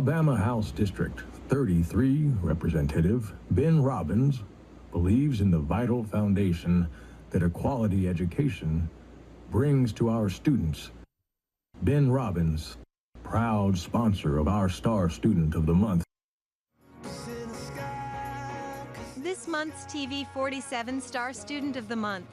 Alabama House District 33 Representative Ben Robbins believes in the vital foundation that a quality education brings to our students. Ben Robbins, proud sponsor of our Star Student of the Month. This month's TV 47 Star Student of the Month.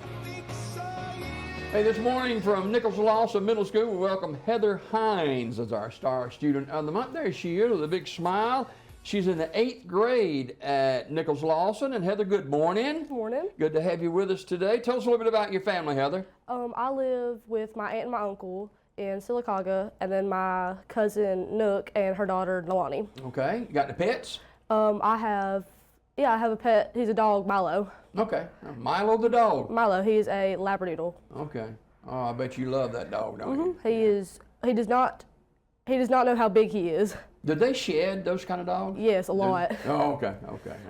Hey, this morning from Nichols-Lawson Middle School, we welcome Heather Hines as our Star Student of the Month. There she is with a big smile. She's in the 8th grade at Nichols-Lawson. And Heather, good morning. Good morning. Good to have you with us today. Tell us a little bit about your family, Heather. I live with my aunt and my uncle in Sylacauga, and then my cousin Nook and her daughter Nalani. Okay. You got any pets? I have a pet. He's a dog, Milo. Okay. Milo the dog. Milo, he's a Labradoodle. Okay. Oh, I bet you love that dog, don't you? He does not know how big he is. Did they shed, those kind of dogs? Yes, a lot. Oh, okay.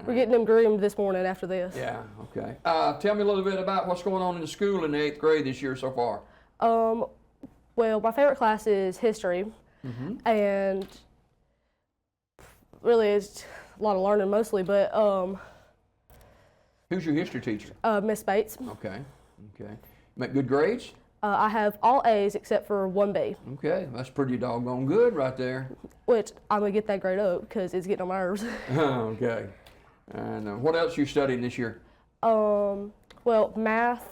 We're getting them groomed this morning after this. Yeah, okay. Tell me a little bit about what's going on in the school in the 8th grade this year so far. Well, my favorite class is history, and really it's a lot of learning mostly, but Who's your history teacher? Miss Bates. Okay. Make good grades? I have all A's except for 1B. Okay, that's pretty doggone good right there. Which I'm going to get that grade up because it's getting on my nerves. Okay. And what else are you studying this year? Well, math,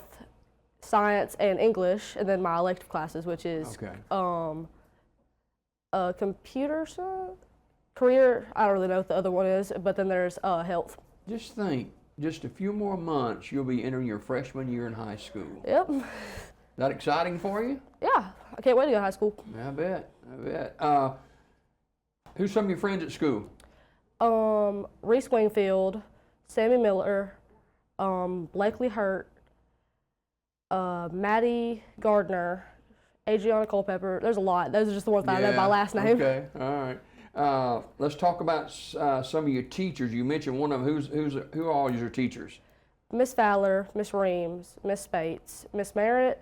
science, and English, and then my elective classes, which is computer science, career, I don't really know what the other one is, but then there's health. Just think, just a few more months, you'll be entering your freshman year in high school. Yep. That exciting for you? Yeah, I can't wait to go to high school. I bet. Who's some of your friends at school? Reese Wingfield, Sammy Miller, Blakely Hurt, Maddie Gardner, Adriana Culpepper. There's a lot. Those are just the ones that I know by last name. Okay, all right. Let's talk about some of your teachers. You mentioned one of them. Who are all your teachers? Miss Fowler, Miss Reams, Miss Spates, Miss Merritt,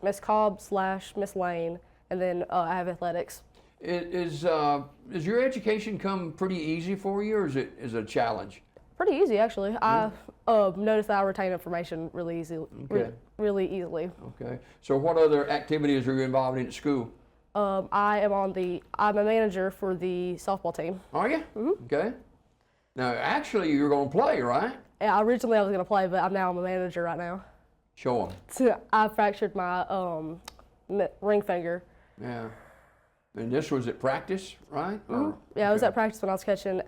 Miss Cobb / Miss Lane, and then I have athletics. Does your education come pretty easy for you, or is it a challenge? Pretty easy, actually. I noticed that I retain information really easily. Okay. Really easily. Okay. So what other activities are you involved in at school? I'm a manager for the softball team. Are you? Mm-hmm. Okay. Now, actually, you're going to play, right? Yeah, originally I was going to play, but I'm a manager right now. Show them. So I fractured my ring finger. Yeah. And this was at practice, right? Yeah, I was at practice when I was catching.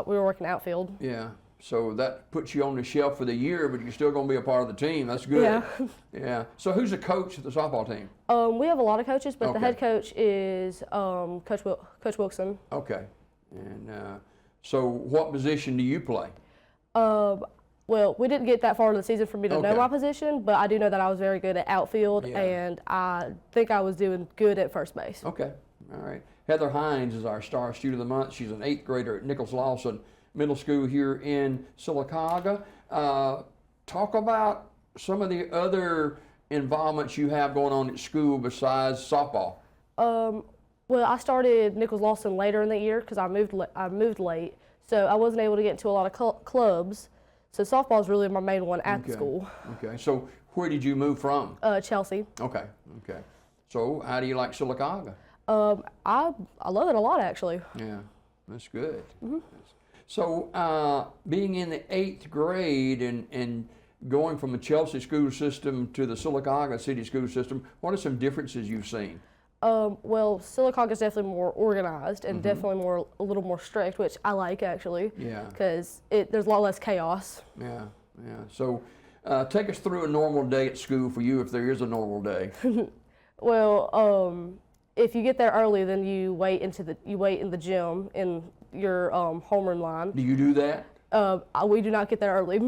We were working outfield. Yeah. So that puts you on the shelf for the year, but you're still going to be a part of the team. That's good. Yeah. Yeah. So who's the coach of the softball team? We have a lot of coaches, but the head coach is Coach Wilson. Okay. And so what position do you play? Well, we didn't get that far in the season for me to know my position, but I do know that I was very good at outfield, and I think I was doing good at first base. Okay. All right. Heather Hines is our Star Student of the Month. She's an 8th grader at Nichols-Lawson Middle School here in Sylacauga. Talk about some of the other involvements you have going on at school besides softball. Well, I started Nichols-Lawson later in the year because I moved late, so I wasn't able to get into a lot of clubs. So softball is really my main one at the school. Okay. So where did you move from? Chelsea. Okay. So how do you like Sylacauga? I love it a lot, actually. Yeah, that's good. So being in the 8th grade and going from the Chelsea school system to the Sylacauga city school system, what are some differences you've seen? Well, Sylacauga is definitely more organized and definitely a little more strict, which I like, actually. Yeah. Because there's a lot less chaos. Yeah. So take us through a normal day at school for you, if there is a normal day. Well, if you get there early, then you wait in the gym in your homeroom line. Do you do that? We do not get there early.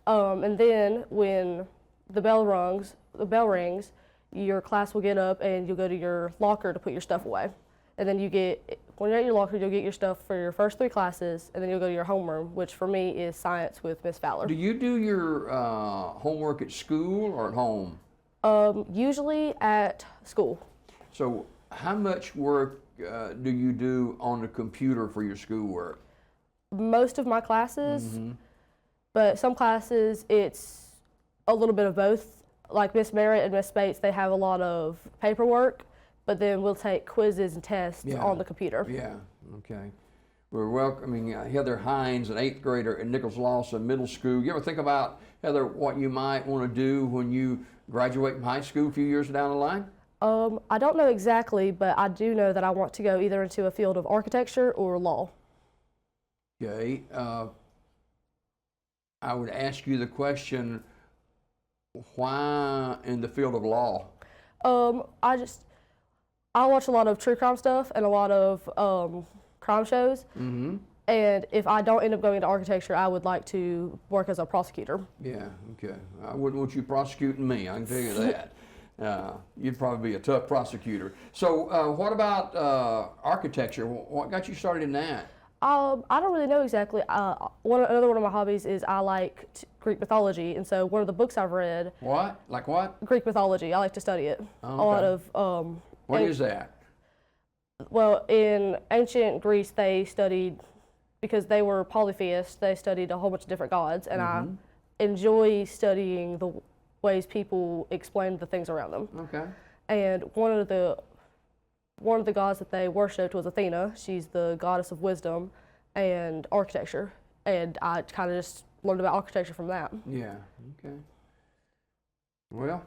And then when the bell rings, your class will get up and you'll go to your locker to put your stuff away. And then when you're at your locker, you'll get your stuff for your first 3 classes, and then you'll go to your homeroom, which for me is science with Miss Fowler. Do you do your homework at school or at home? Usually at school. So how much work do you do on the computer for your schoolwork? Most of my classes, but some classes it's a little bit of both. Like Miss Merritt and Miss Spates, they have a lot of paperwork, but then we'll take quizzes and tests on the computer. Yeah, okay. We're welcoming Heather Hines, an 8th grader at Nichols-Lawson Middle School. You ever think about, Heather, what you might want to do when you graduate from high school a few years down the line? I don't know exactly, but I do know that I want to go either into a field of architecture or law. Okay. I would ask you the question, why in the field of law? I watch a lot of true crime stuff and a lot of crime shows. And if I don't end up going into architecture, I would like to work as a prosecutor. Yeah, okay. I wouldn't want you prosecuting me, I can tell you that. You'd probably be a tough prosecutor. So what about architecture? What got you started in that? I don't really know exactly. Another one of my hobbies is I like Greek mythology, and so one of the books I've read. What? Like what? Greek mythology. I like to study it. Okay. A lot of. What is that? Well, in ancient Greece, they studied, because they were polytheists, they studied a whole bunch of different gods, and I enjoy studying the ways people explain the things around them. Okay. And one of the gods that they worshipped was Athena. She's the goddess of wisdom and architecture, and I kind of just learned about architecture from that. Yeah, okay. Well,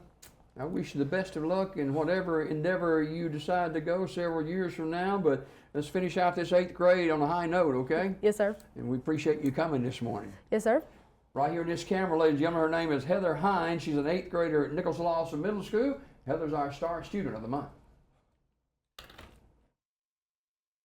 I wish you the best of luck in whatever endeavor you decide to go several years from now, but let's finish out this 8th grade on a high note, okay? Yes, sir. And we appreciate you coming this morning. Yes, sir. Right here in this camera, ladies and gentlemen, her name is Heather Hines. She's an 8th grader at Nichols-Lawson Middle School. Heather's our star student of the month.